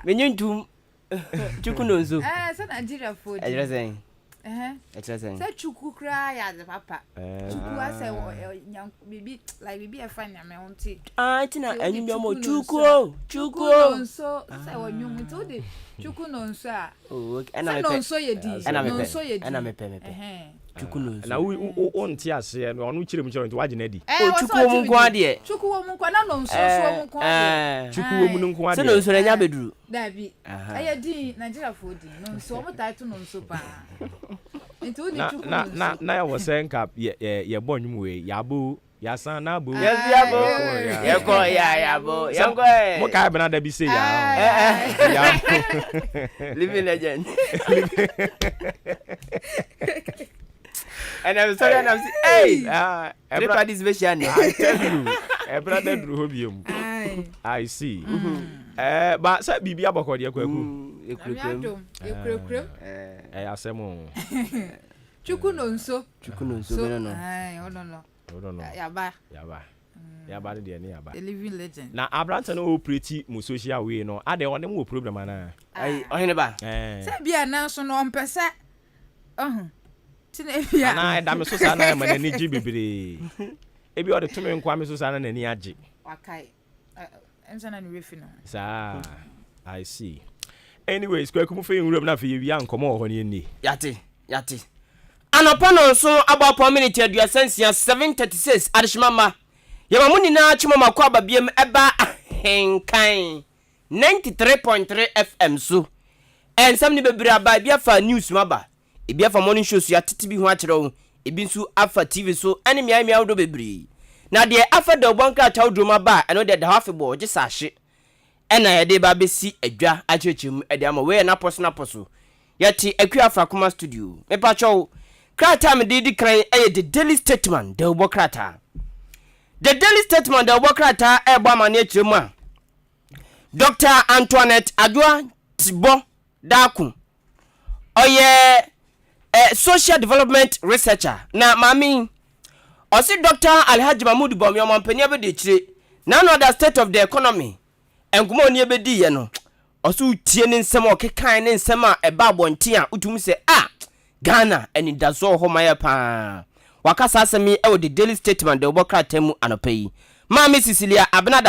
Nigeria. Menyuntum. Chukunonzo. So Nigeria food. Ejresen. Ejresen. Say chuku kra ya the papa. Chuku ase bibi like bibi e fan na me wonti. Tina enyum mo chuku. Chuku. So say wonyum nti o de chuku no nso a. Oh, okay. Na nso ye di. Nso ye di. Na me pe. Chuku no nso. Na wo nti ase no onu chire mu chire nti waje na di. Chuku wo mu nko ade. Chuku wo mu nko na no nso so wo mu nko ade. Chuku wo mu nko ade. Se no nso na nya beduru. Dabi. Aye di Nigeria food no nso wo title no nso pa. Nti o di chuku no nso. Na ya wo sen ka ye bonnwum we yabo yasan na bo. Yes yabo. Yeko yabo. Yango e. Mo ka bena da bi se ya. Living legend. And I'm sorry, and I'm saying, hey, everybody's special. I tell you, brother, Rubium. I see. But say, Bibi Abako, dear Kwaku. You I say, Mo. Chukunonso. No. I don't know. Yaba, dear, nearby. The living legend. Now, Abranton, oh, pretty, Musosha, we know. I don't want them problem, man. I never. Say, be announced on percent. Na da so sana ma na niji bibiri ebi o de tumi nkwa me so sana na ni age wakai ensana ni refi no sa I see. Anyways kwaku mu fe nwuram na fe ye wi ankomo ho ne ni yate anopa no so abapo minute aduasansia 7:36 adishimama yema muni na chimama kwa babiem eba henkan 93.3 FM so ensam ni bebiri aba bia fa news maba ebi afa morning show so ya tete bi ho akere wo ebi nso afa TV so ane mia wo do bebri na de afa da obonka chawo droma ba eno de hafe bo je sahye ena ye de ba besi adwa achechim e de ama we na poso yati akua afra kuma studio me pa chow krata me di kran e the daily statement de obo krata the daily statement de obo krata e gba ma na echiremu a Dr. Antoinette Adwa Tibo Daku oye social development researcher na mami osi Dr. Alhaji Mahmoud Bomi omampani abede chire na no the state of the economy enkumo oni ebedi ye no osi utie ne nsem okekan ne nsem a eba abonte a utum se Ghana eni dazo ho maye pa wakasa asemi e the daily statement de obokrata mu anopai mami Cecilia Abnada